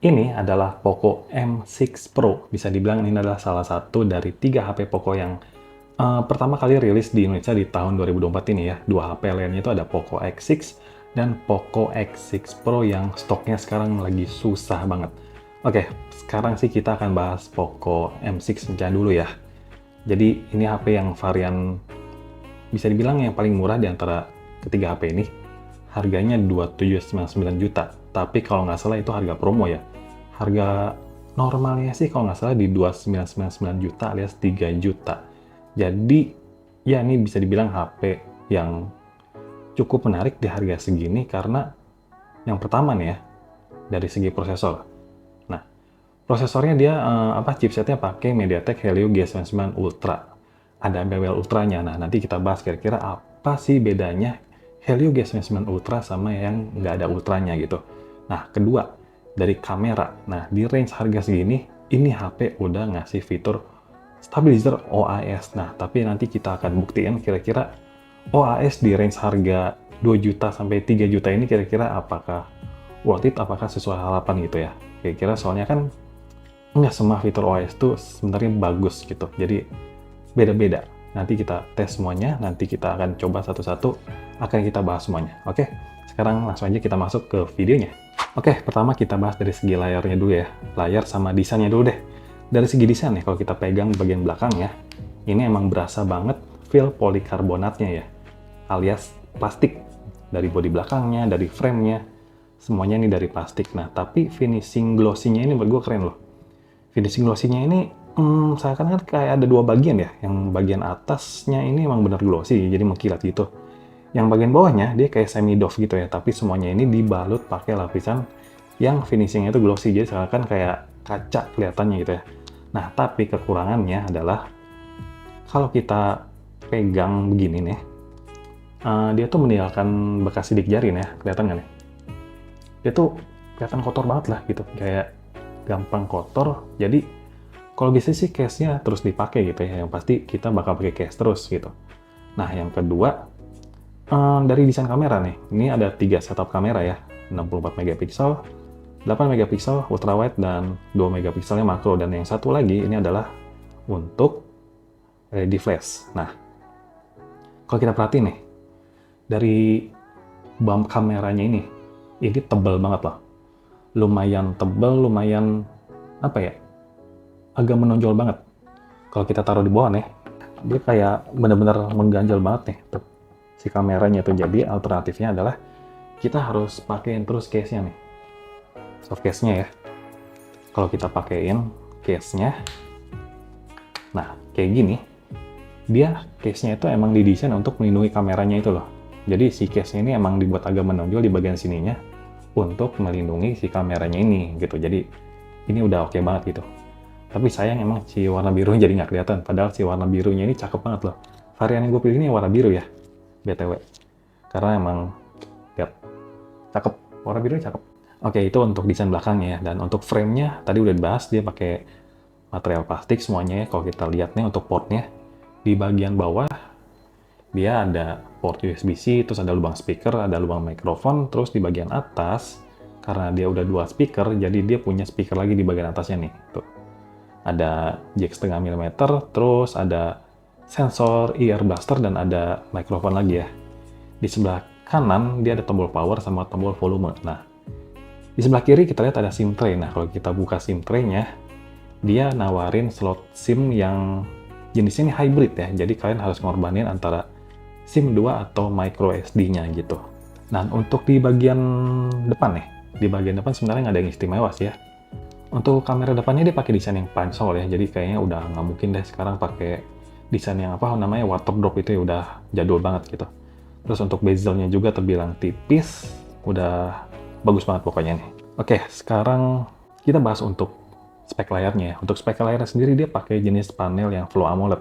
Ini adalah Poco M6 Pro. Bisa dibilang ini adalah salah satu dari 3 HP Poco yang pertama kali rilis di Indonesia di tahun 2024 ini ya. Dua HP lainnya itu ada Poco X6 dan Poco X6 Pro yang stoknya sekarang lagi susah banget. Oke, sekarang sih kita akan bahas Poco M6 dulu ya. Jadi ini HP yang varian bisa dibilang yang paling murah di antara ketiga HP ini. Harganya 2799 juta. Tapi kalau nggak salah itu harga promo ya. Harga normalnya sih kalau nggak salah di 2999 juta alias 3 juta. Jadi ya ini bisa dibilang HP yang cukup menarik di harga segini karena yang pertama nih ya, dari segi prosesor. Nah, prosesornya dia chipsetnya pakai MediaTek Helio G99 Ultra. Ada bevel ultranya. Nah, nanti kita bahas kira-kira apa sih bedanya Helio G99 Ultra sama yang nggak ada ultranya gitu. Nah, kedua, dari kamera. Nah, di range harga segini, ini HP udah ngasih fitur stabilizer OIS. Nah, tapi nanti kita akan buktiin kira-kira OIS di range harga 2 juta sampai 3 juta ini kira-kira apakah worth it, apakah sesuai harapan gitu ya. Kira-kira soalnya kan nggak semua fitur OIS itu sebenarnya bagus gitu. Jadi beda-beda. Nanti kita tes semuanya, nanti kita akan coba satu-satu, akan kita bahas semuanya. Oke, sekarang langsung aja kita masuk ke videonya. Oke, pertama kita bahas dari segi layarnya dulu ya. Layar sama desainnya dulu deh. Dari segi desain ya, kalau kita pegang bagian belakangnya, ini emang berasa banget feel polikarbonatnya ya, alias plastik. Dari bodi belakangnya, dari frame-nya, semuanya ini dari plastik. Nah, tapi finishing glossy-nya ini menurut gue keren loh. Finishing glossy-nya ini seakan kan kayak ada dua bagian ya. Yang bagian atasnya ini emang bener glossy, jadi mengkilat gitu. Yang bagian bawahnya dia kayak semi doff gitu ya, tapi semuanya ini dibalut pakai lapisan yang finishingnya itu glossy, jadi seakan kayak kaca kelihatannya gitu ya. Nah, tapi kekurangannya adalah kalau kita pegang begini nih, dia tuh meninggalkan bekas sidik jari nih ya, kelihatan nggak nih? Dia tuh kelihatan kotor banget lah gitu, kayak gampang kotor. Jadi kalau bisa sih case-nya terus dipakai gitu ya, yang pasti kita bakal pakai case terus gitu. Nah, yang kedua, dari desain kamera nih, ini ada 3 setup kamera ya, 64 megapiksel, 8 megapiksel ultrawide, dan 2 megapikselnya makro. Dan yang satu lagi, ini adalah untuk ready flash. Nah, kalau kita perhatiin nih, dari bump kameranya ini tebal banget loh. Lumayan tebal, lumayan, agak menonjol banget. Kalau kita taruh di bawah nih, dia kayak bener-bener mengganjal banget nih tuh, si kameranya tuh. Jadi alternatifnya adalah kita harus pakein terus case-nya nih, soft case-nya ya. Kalau kita pakein case-nya, nah kayak gini, dia case-nya itu emang didesain untuk melindungi kameranya itu loh. Jadi si case-nya ini emang dibuat agak menonjol di bagian sininya untuk melindungi si kameranya ini gitu. Jadi ini udah oke banget gitu. Tapi sayang emang si warna birunya jadi nggak kelihatan. Padahal si warna birunya ini cakep banget loh. Varian yang gue pilih ini warna biru ya, BTW. Karena emang, lihat, cakep. Warna birunya cakep. Oke, itu untuk desain belakangnya ya. Dan untuk frame-nya, tadi udah dibahas, dia pakai material plastik semuanya ya. Kalau kita lihat nih untuk portnya, di bagian bawah, dia ada port USB-C, terus ada lubang speaker, ada lubang mikrofon, terus di bagian atas, karena dia udah 2 speaker, jadi dia punya speaker lagi di bagian atasnya nih. Tuh. Ada jack 0,5 mm, terus ada sensor ear blaster, dan ada mikrofon lagi ya. Di sebelah kanan dia ada tombol power sama tombol volume. Nah, di sebelah kiri kita lihat ada SIM tray. Nah, kalau kita buka SIM tray-nya, dia nawarin slot SIM yang jenisnya ini hybrid ya. Jadi kalian harus ngorbanin antara SIM 2 atau micro SD-nya gitu. Nah, untuk di bagian depan nih, di bagian depan sebenarnya nggak ada yang istimewa sih ya. Untuk kamera depannya dia pakai desain yang pansol ya, jadi kayaknya udah nggak mungkin deh sekarang pakai desain yang water drop itu ya, udah jadul banget gitu. Terus untuk bezelnya juga terbilang tipis, udah bagus banget pokoknya nih. Oke, sekarang kita bahas untuk spek layarnya ya. Untuk spek layarnya sendiri dia pakai jenis panel yang Full AMOLED.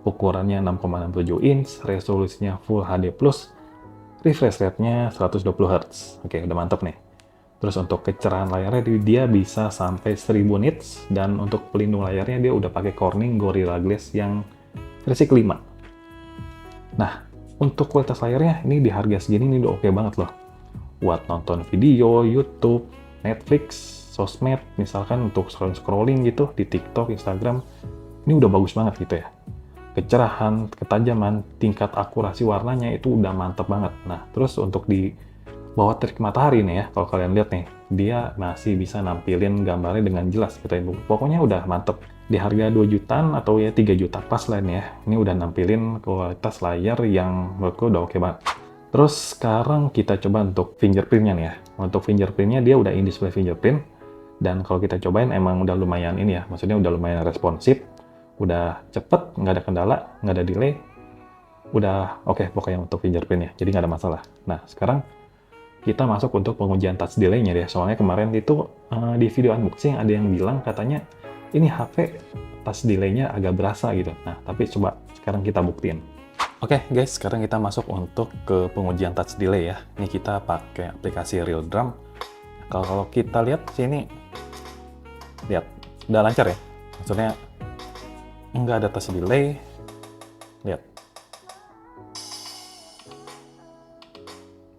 Ukurannya 6,67 inch, resolusinya Full HD+, refresh rate-nya 120 Hz. Oke, udah mantep nih. Terus untuk kecerahan layarnya dia bisa sampai 1000 nits, dan untuk pelindung layarnya dia udah pakai Corning Gorilla Glass yang versi kelima. Nah, untuk kualitas layarnya ini di harga segini ini udah oke banget loh. Buat nonton video, YouTube, Netflix, sosmed, misalkan untuk scrolling gitu di TikTok, Instagram, ini udah bagus banget gitu ya. Kecerahan, ketajaman, tingkat akurasi warnanya itu udah mantep banget. Nah, terus untuk di bawah terik matahari nih ya, kalau kalian lihat nih, dia masih bisa nampilin gambarnya dengan jelas gitu ya. Pokoknya udah mantep. Di harga 2 jutaan atau ya 3 juta pas lah nih ya. Ini udah nampilin kualitas layar yang menurutku udah oke banget. Terus sekarang kita coba untuk fingerprintnya nih ya. Untuk fingerprintnya dia udah in-display fingerprint. Dan kalau kita cobain emang udah lumayan ini ya, maksudnya udah lumayan responsif, udah cepet, nggak ada kendala, nggak ada delay, udah oke pokoknya untuk fingerprintnya, jadi nggak ada masalah. Nah, sekarang kita masuk untuk pengujian touch delay-nya deh. Soalnya kemarin itu di video unboxing ada yang bilang katanya ini HP touch delay-nya agak berasa gitu. Nah, tapi coba sekarang kita buktiin. Oke guys, sekarang kita masuk untuk ke pengujian touch delay ya. Ini kita pakai aplikasi RealDrum. Kalau kita lihat sini, lihat udah lancar ya. Maksudnya nggak ada touch delay. Lihat.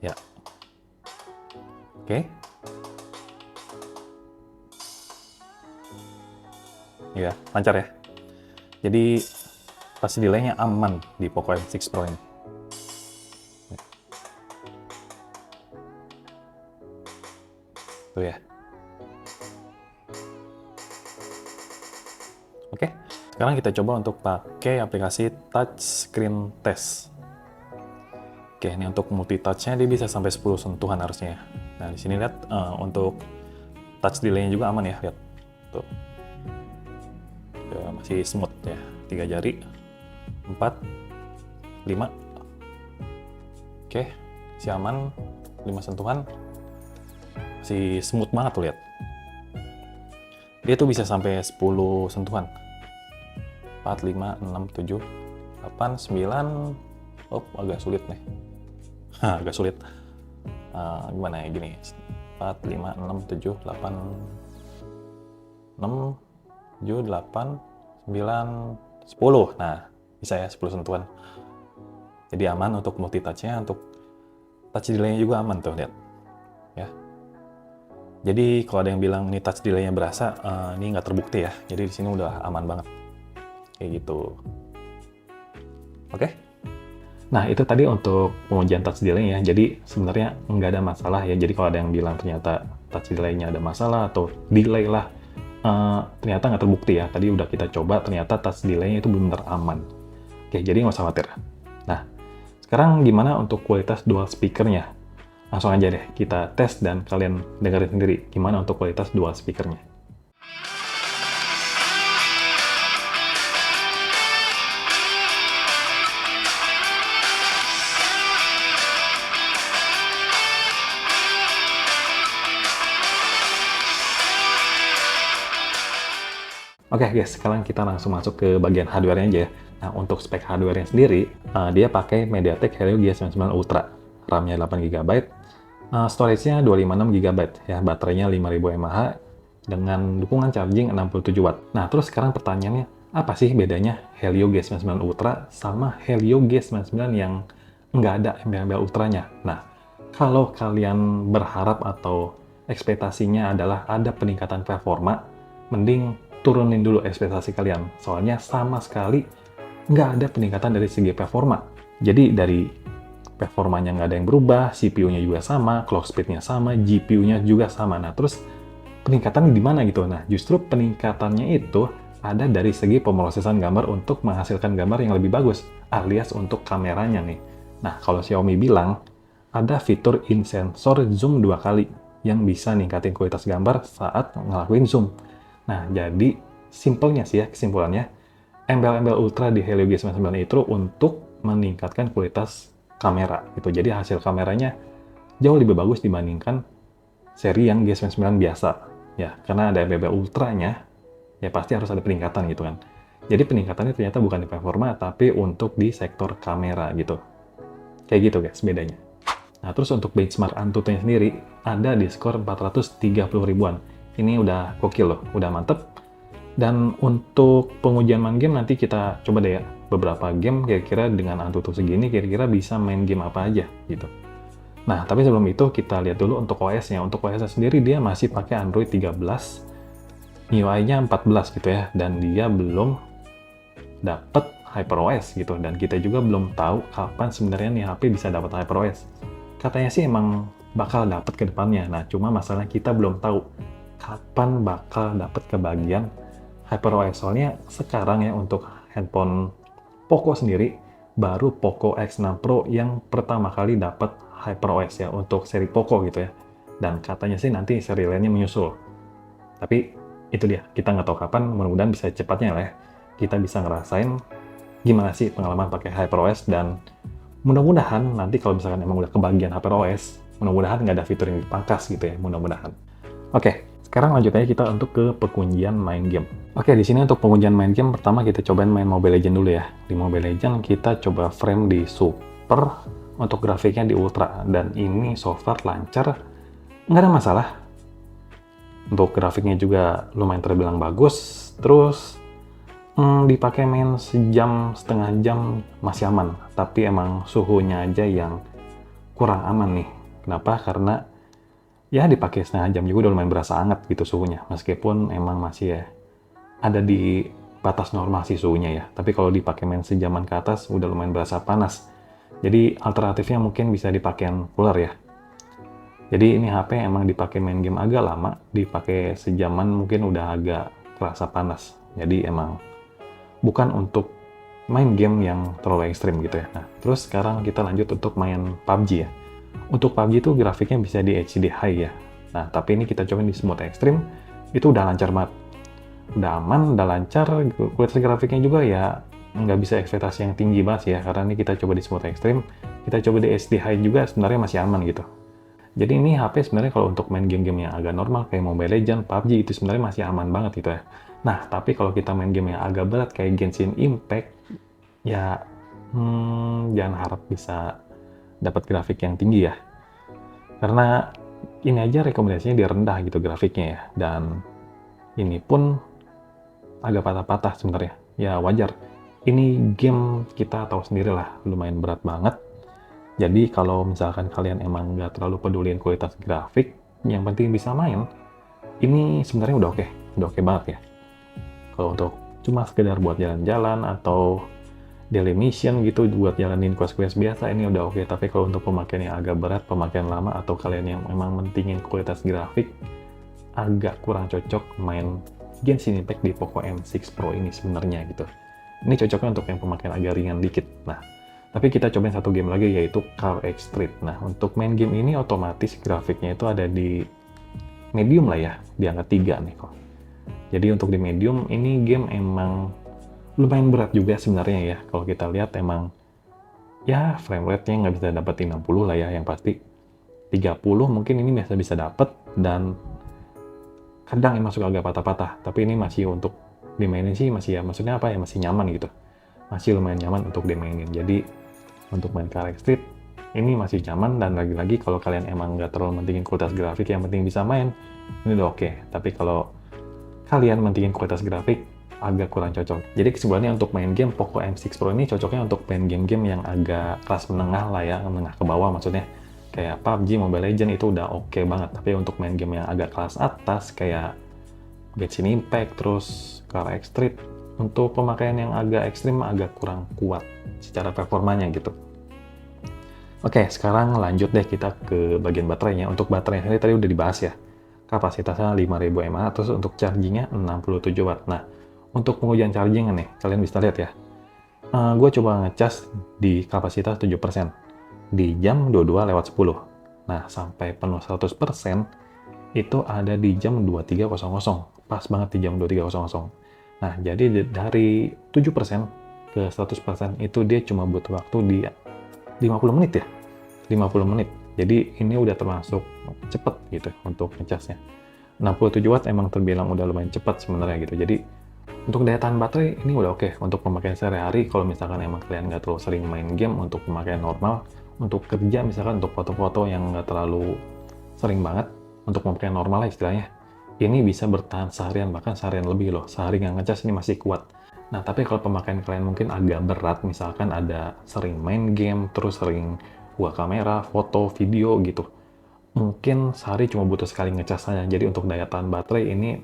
Ya. Oke. Ya, lancar ya. Jadi touch delay-nya aman di Poco M6 Pro ini. Tuh ya. Oke, sekarang kita coba untuk pakai aplikasi Touch Screen Test. Oke, ini untuk multi-touch-nya dia bisa sampai 10 sentuhan harusnya. Nah, di sini lihat untuk touch delay-nya juga aman ya, lihat. Tuh. Ya, masih smooth ya. 3 jari, 4, 5. Oke, masih aman, 5 sentuhan. Masih smooth banget tuh, lihat. Dia tuh bisa sampai 10 sentuhan. 4, 5, 6, 7, 8, 9. Oh, agak sulit nih. Agak sulit. Gimana ya, gini. 4, 5, 6, 7, 8, 6, 7, 8, 9, 10. Nah, bisa ya 10 sentuhan. Jadi aman untuk multi-touch-nya, untuk touch delay-nya juga aman tuh, lihat. Ya. Jadi kalau ada yang bilang ini touch delay-nya berasa, ini nggak terbukti ya. Jadi di sini udah aman banget. Kayak gitu. Oke? Nah, itu tadi untuk pengujian touch delay ya. Jadi sebenarnya nggak ada masalah ya. Jadi kalau ada yang bilang ternyata touch delay-nya ada masalah atau delay lah, ternyata nggak terbukti ya. Tadi udah kita coba, ternyata touch delay-nya itu benar-benar aman. Oke, jadi nggak usah khawatir. Nah, sekarang gimana untuk kualitas dual speaker-nya? Langsung aja deh, kita tes dan kalian dengerin sendiri gimana untuk kualitas dual speaker-nya. Oke guys, sekarang kita langsung masuk ke bagian hardware-nya aja ya. Nah, untuk spek hardware-nya sendiri, dia pakai MediaTek Helio G99 Ultra. RAM-nya 8GB, storage-nya 256GB ya, baterainya 5000 mAh dengan dukungan charging 67 Watt. Nah, terus sekarang pertanyaannya, apa sih bedanya Helio G99 Ultra sama Helio G99 yang nggak ada embel-embel ultranya? Nah, kalau kalian berharap atau ekspektasinya adalah ada peningkatan performa, mending turunin dulu ekspektasi kalian. Soalnya sama sekali nggak ada peningkatan dari segi performa. Jadi dari performanya nggak ada yang berubah, CPU-nya juga sama, clock speed-nya sama, GPU-nya juga sama. Nah, terus peningkatan di mana gitu? Nah, justru peningkatannya itu ada dari segi pemrosesan gambar untuk menghasilkan gambar yang lebih bagus, alias untuk kameranya nih. Nah, kalau Xiaomi bilang, ada fitur in-sensor zoom 2 kali yang bisa ningkatin kualitas gambar saat ngelakuin zoom. Nah, jadi simpelnya sih ya, kesimpulannya, embel-embel ultra di Helio G99 itu untuk meningkatkan kualitas kamera gitu. Jadi hasil kameranya jauh lebih bagus dibandingkan seri yang G99 biasa. Ya, karena ada embel ultranya, ya pasti harus ada peningkatan gitu kan. Jadi peningkatannya ternyata bukan di performa, tapi untuk di sektor kamera gitu. Kayak gitu guys bedanya. Nah, terus untuk benchmark Antutu-nya sendiri, ada di skor 430 ribuan. Ini udah gokil loh, udah mantep. Dan untuk pengujian main game nanti kita coba deh ya, beberapa game kira-kira dengan Antutu segini kira-kira bisa main game apa aja gitu. Nah, tapi sebelum itu kita lihat dulu untuk OS-nya. Untuk OS-nya sendiri dia masih pakai Android 13, MIUI-nya 14 gitu ya, dan dia belum dapat HyperOS gitu, dan kita juga belum tahu kapan sebenarnya nih HP bisa dapat HyperOS. Katanya sih emang bakal dapat ke depannya. Nah, cuma masalahnya kita belum tahu kapan bakal dapat kebagian HyperOS. Soalnya sekarang ya untuk handphone Poco sendiri baru Poco X6 Pro yang pertama kali dapat HyperOS ya untuk seri Poco gitu ya. Dan katanya sih nanti seri lainnya menyusul. Tapi itu dia, kita nggak tahu kapan, mudah-mudahan bisa cepatnya lah ya. Kita bisa ngerasain gimana sih pengalaman pakai HyperOS, dan mudah-mudahan nanti kalau misalkan emang udah kebagian HyperOS, mudah-mudahan nggak ada fitur yang dipangkas gitu ya, mudah-mudahan. Oke, sekarang lanjut aja kita untuk ke pengujian main game. Oke, di sini untuk pengujian main game, pertama kita cobain main Mobile Legends dulu ya. Di Mobile Legends kita coba frame di Super, untuk grafiknya di Ultra, dan ini so far lancar, nggak ada masalah. Untuk grafiknya juga lumayan terbilang bagus, terus dipakai main sejam, setengah jam masih aman, tapi emang suhunya aja yang kurang aman nih. Kenapa? Karena ya dipakai setengah jam juga udah lumayan berasa hangat gitu suhunya, meskipun emang masih ya ada di batas normal sih suhunya ya, tapi kalau dipakai main sejaman ke atas udah lumayan berasa panas. Jadi alternatifnya mungkin bisa dipakai yang cooler ya. Jadi ini HP emang dipakai main game agak lama, dipakai sejaman mungkin udah agak kerasa panas. Jadi emang bukan untuk main game yang terlalu ekstrim gitu ya. Nah, terus sekarang kita lanjut untuk main PUBG ya. Untuk PUBG itu grafiknya bisa di HD High ya. Nah, tapi ini kita coba di Smooth Extreme, itu udah lancar banget. Udah aman, udah lancar, kualitas grafiknya juga ya nggak bisa ekspektasi yang tinggi banget sih ya, karena ini kita coba di Smooth Extreme, kita coba di HD High juga sebenarnya masih aman gitu. Jadi ini HP sebenarnya kalau untuk main game-game yang agak normal kayak Mobile Legends, PUBG itu sebenarnya masih aman banget gitu ya. Nah, tapi kalau kita main game yang agak berat kayak Genshin Impact, ya jangan harap bisa dapat grafik yang tinggi ya. Karena ini aja rekomendasinya di rendah gitu grafiknya ya. Dan ini pun agak patah-patah sebenarnya. Ya wajar. Ini game kita tahu sendiri lah, lumayan berat banget. Jadi kalau misalkan kalian emang nggak terlalu peduliin kualitas grafik, yang penting bisa main, ini sebenarnya udah oke banget ya. Kalau untuk cuma sekedar buat jalan-jalan atau daily mission gitu, buat jalanin quest-quest biasa, ini udah oke. Tapi kalau untuk pemakaian yang agak berat, pemakaian lama, atau kalian yang memang mentingin kualitas grafik, agak kurang cocok main Genshin Impact di Poco M6 Pro ini sebenarnya gitu. Ini cocoknya untuk yang pemakaian agak ringan dikit. Nah, tapi kita cobain satu game lagi yaitu Car X Street. Nah, untuk main game ini otomatis grafiknya itu ada di medium lah ya, di angka 3 nih kok. Jadi untuk di medium ini game emang lumayan berat juga sebenarnya ya. Kalau kita lihat emang ya frame rate-nya nggak bisa dapetin 60 lah ya, yang pasti 30 mungkin ini bisa dapet, dan kadang emang suka agak patah-patah. Tapi ini masih untuk dimainin sih masih ya, maksudnya apa ya, masih nyaman gitu. Masih lumayan nyaman untuk dimainin. Jadi untuk main Car X Street ini masih nyaman, dan lagi-lagi kalau kalian emang nggak terlalu mentingin kualitas grafik, yang penting bisa main, ini udah oke. Tapi kalau kalian mentingin kualitas grafik, agak kurang cocok. Jadi kesimpulannya untuk main game Poco M6 Pro ini cocoknya untuk main game-game yang agak kelas menengah lah ya, menengah ke bawah maksudnya. Kayak PUBG, Mobile Legends itu udah oke banget. Tapi untuk main game yang agak kelas atas kayak Genshin Impact, terus Car X Street, untuk pemakaian yang agak ekstrim agak kurang kuat secara performanya gitu. Oke, sekarang lanjut deh kita ke bagian baterainya. Untuk baterainya sendiri tadi udah dibahas ya. Kapasitasnya 5000 mAh, terus untuk chargingnya 67 Watt. Nah, untuk pengujian charging nih, kalian bisa lihat ya. Gue coba ngecas di kapasitas 7%. Di jam 22:10. Nah, sampai penuh 100% itu ada di jam 23:00. Pas banget di jam 23:00. Nah, jadi dari 7% ke 100% itu dia cuma butuh waktu di 50 menit ya. 50 menit. Jadi ini udah termasuk cepet gitu untuk ngecasnya. 67 watt emang terbilang udah lumayan cepat sebenarnya gitu. Jadi untuk daya tahan baterai ini udah oke. Untuk pemakaian sehari-hari, kalau misalkan emang kalian nggak terlalu sering main game, untuk pemakaian normal, untuk kerja misalkan untuk foto-foto yang nggak terlalu sering banget, untuk pemakaian normal lah istilahnya, ini bisa bertahan seharian, bahkan seharian lebih loh. Sehari nggak ngecas ini masih kuat. Nah, tapi kalau pemakaian kalian mungkin agak berat, misalkan ada sering main game, terus sering buah kamera, foto, video gitu. Mungkin sehari cuma butuh sekali ngecas saja. Jadi untuk daya tahan baterai ini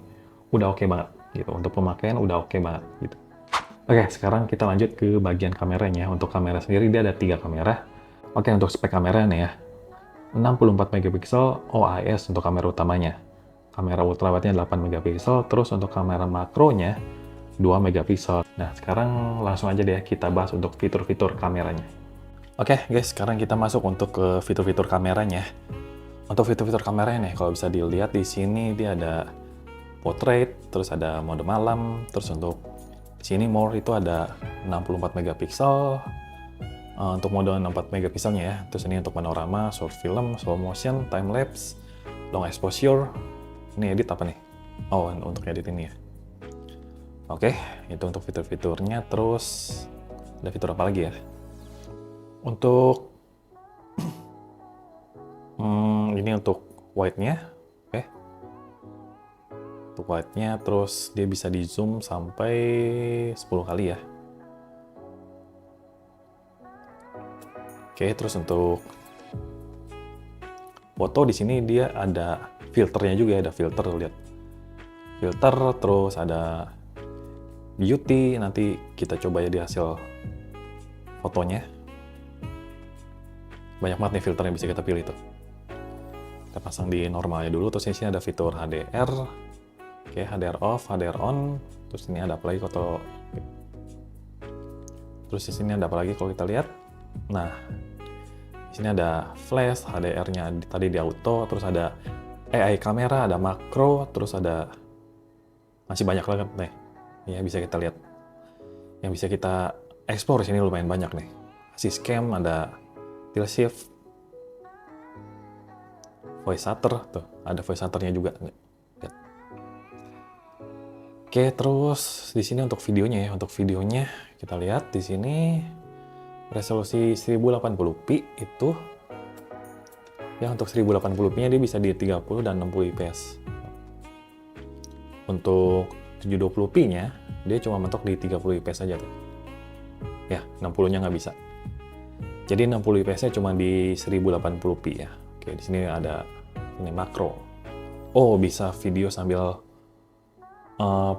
udah oke banget gitu. Untuk pemakaian udah oke banget gitu. Oke, sekarang kita lanjut ke bagian kameranya. Untuk kamera sendiri dia ada 3 kamera. Oke, untuk spek kamera nih ya. 64 megapiksel OIS untuk kamera utamanya. Kamera ultrawidenya 8 megapiksel, terus untuk kamera makronya 2 megapiksel. Nah, sekarang langsung aja deh kita bahas untuk fitur-fitur kameranya. Oke, guys, sekarang kita masuk untuk ke fitur-fitur kameranya. Untuk fitur-fitur kameranya nih, kalau bisa dilihat di sini dia ada portrait, terus ada mode malam, terus untuk sini more itu ada 64 megapiksel. Untuk mode 64 megapikselnya ya. Terus ini untuk panorama, short film, slow motion, time lapse, long exposure. Ini edit apa nih? Oh, untuk edit ini ya. Oke, itu untuk fitur-fiturnya. Terus ada fitur apa lagi ya? Untuk ini untuk white-nya. Oke. Untuk white-nya, terus dia bisa di zoom sampai 10 kali ya. Oke, terus untuk foto di sini dia ada filternya juga, ada filter, lihat. Filter, terus ada beauty, nanti kita coba ya di hasil fotonya. Banyak banget nih filter yang bisa kita pilih tuh. Kita pasang di normalnya dulu, terus di sini ada fitur HDR. Oke, HDR off, HDR on. Terus ini ada apa lagi foto. Terus di sini ada apa lagi kalau kita lihat? Nah, di sini ada flash, HDR-nya tadi di auto, terus ada AI kamera, ada makro, terus ada masih banyak banget nih. Ya bisa kita lihat. Yang bisa kita explore di sini lumayan banyak nih. Assist cam, ada tilt shift, voice shutter, tuh ada voice shutternya juga. Lihat. Oke, terus di sini untuk videonya ya. Untuk videonya kita lihat di sini resolusi 1080p itu ya, untuk 1080p nya dia bisa di 30 dan 60 fps. Untuk 720p nya dia cuma mentok di 30 fps saja tuh. Ya, 60 nya nggak bisa. Jadi 60 fps nya cuma di 1080p ya. Oke, di sini ada ini makro. Oh, bisa video sambil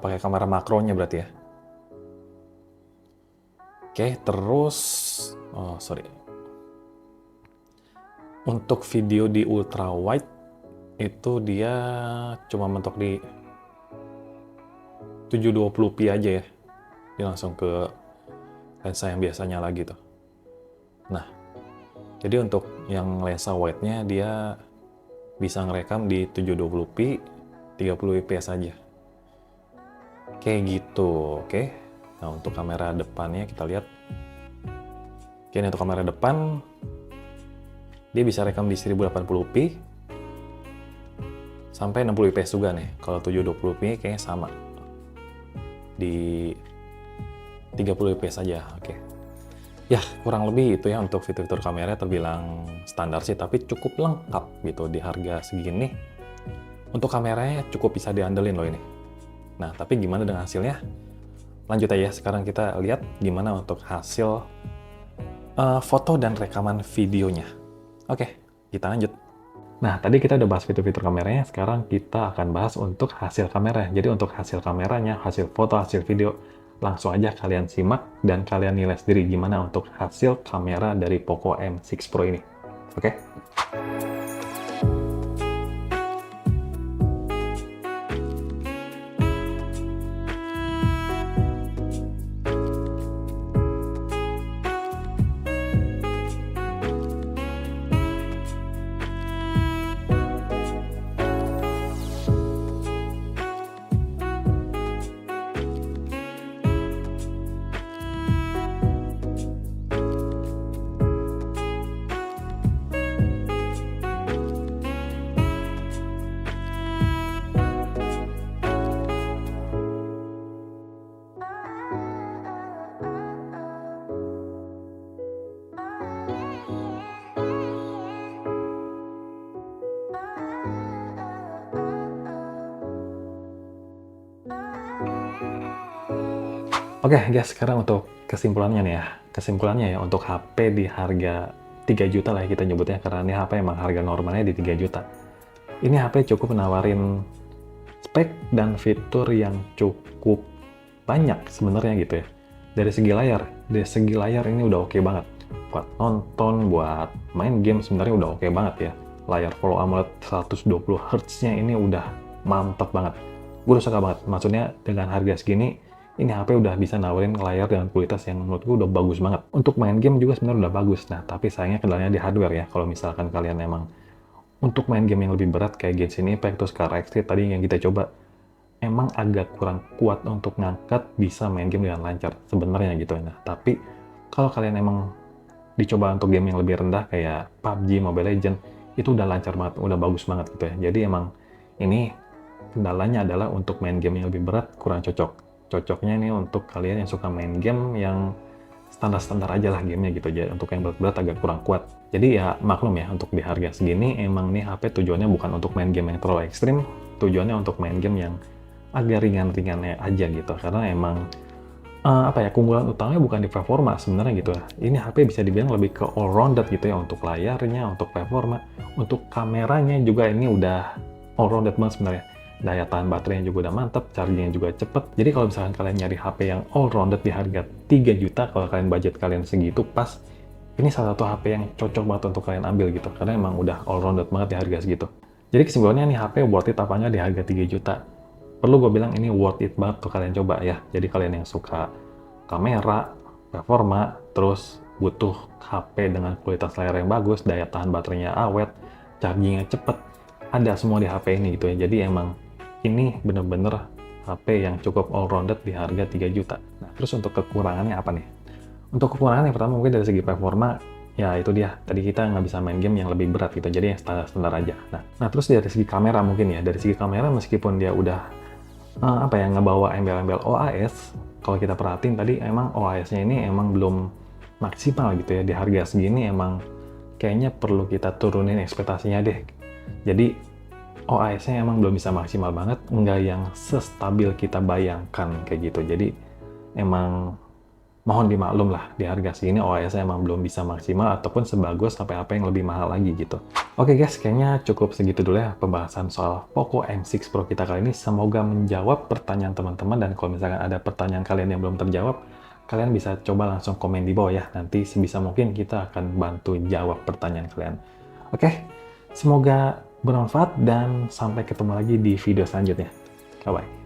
pakai kamera makronya berarti ya. Oke, terus untuk video di ultra wide itu dia cuma mentok di 720p aja ya. Dia langsung ke lensa yang biasanya lagi tuh. Nah, jadi untuk yang lensa wide-nya dia bisa ngerekam di 720p 30 fps aja. Kayak gitu, oke. Nah, untuk kamera depannya kita lihat. Oke, ini untuk kamera depan dia bisa rekam di 1080p sampai 60 fps juga nih. Kalau 720p kayaknya sama. Di 30 fps aja, oke. Ya, kurang lebih itu ya untuk fitur-fitur kamera, terbilang standar sih, tapi cukup lengkap gitu di harga segini. Untuk kameranya cukup bisa diandelin loh ini. Nah, tapi gimana dengan hasilnya? Lanjut aja, sekarang kita lihat gimana untuk hasil foto dan rekaman videonya. Oke, kita lanjut. Nah, tadi kita udah bahas fitur-fitur kameranya, sekarang kita akan bahas untuk hasil kamera. Jadi untuk hasil kameranya, hasil foto, hasil video, langsung aja kalian simak dan kalian nilai sendiri gimana untuk hasil kamera dari Poco M6 Pro ini. Oke? Oke guys, sekarang untuk kesimpulannya nih ya. Kesimpulannya ya, untuk HP di harga 3 juta lah ya kita nyebutnya, karena ini HP emang harga normalnya di 3 juta. Ini HP cukup menawarin spek dan fitur yang cukup banyak sebenarnya gitu ya. Dari segi layar ini udah oke banget. Buat nonton, buat main game sebenarnya udah oke banget ya. Layar Full AMOLED 120 Hz-nya ini udah mantap banget. Gue udah suka banget. Maksudnya dengan harga segini, ini HP udah bisa nawarin layar dengan kualitas yang menurut gue udah bagus banget. Untuk main game juga sebenarnya udah bagus. Nah, tapi sayangnya kendalanya di hardware ya. Kalau misalkan kalian emang untuk main game yang lebih berat kayak Genshin Impact, terus Scar X tadi yang kita coba, emang agak kurang kuat untuk ngangkat bisa main game dengan lancar sebenarnya gitu. Nah, tapi kalau kalian emang dicoba untuk game yang lebih rendah kayak PUBG, Mobile Legends, itu udah lancar banget, udah bagus banget gitu ya. Jadi emang ini kendalanya adalah untuk main game yang lebih berat kurang cocok. Cocoknya ini untuk kalian yang suka main game yang standar-standar aja lah gamenya gitu aja. Untuk yang berat-berat agak kurang kuat. Jadi ya maklum ya, untuk di harga segini emang nih HP tujuannya bukan untuk main game yang terlalu ekstrim, tujuannya untuk main game yang agak ringan-ringannya aja gitu, karena emang apa ya, keunggulan utamanya bukan di performa sebenarnya gitu ya. Ini HP bisa dibilang lebih ke all rounded gitu ya, untuk layarnya, untuk performa, untuk kameranya juga ini udah all rounded banget sebenarnya. Daya tahan baterainya juga udah mantep, chargingnya juga cepet. Jadi kalau misalkan kalian nyari HP yang all rounded di harga 3 juta, kalau kalian budget kalian segitu pas, ini salah satu HP yang cocok banget untuk kalian ambil gitu, karena emang udah all rounded banget di harga segitu. Jadi kesimpulannya nih, HP worth it apa nggak di harga 3 juta? Perlu gue bilang ini worth it banget tuh kalian coba ya. Jadi kalian yang suka kamera, performa, terus butuh HP dengan kualitas layar yang bagus, daya tahan baterainya awet, chargingnya cepet, ada semua di HP ini gitu ya. Jadi emang ini bener-bener HP yang cukup all-rounded di harga 3 juta. Nah, terus untuk kekurangannya apa nih? Untuk kekurangan yang pertama mungkin dari segi performa, ya itu dia, tadi kita nggak bisa main game yang lebih berat gitu, jadi yang standar-standar aja. Nah, terus dari segi kamera mungkin ya, dari segi kamera meskipun dia udah apa ya, ngebawa embel-embel OAS, kalau kita perhatiin tadi emang OAS-nya ini emang belum maksimal gitu ya. Di harga segini emang kayaknya perlu kita turunin ekspektasinya deh. Jadi OAS-nya emang belum bisa maksimal banget, nggak yang sestabil kita bayangkan kayak gitu. Jadi emang mohon dimaklum lah, di harga segini OAS-nya emang belum bisa maksimal ataupun sebagus HP-HP yang lebih mahal lagi gitu. Oke guys, kayaknya cukup segitu dulu ya pembahasan soal Poco M6 Pro kita kali ini. Semoga menjawab pertanyaan teman-teman, dan kalau misalkan ada pertanyaan kalian yang belum terjawab, kalian bisa coba langsung komen di bawah ya. Nanti sebisa mungkin kita akan bantu jawab pertanyaan kalian. Oke, semoga bermanfaat dan sampai ketemu lagi di video selanjutnya. Bye-bye.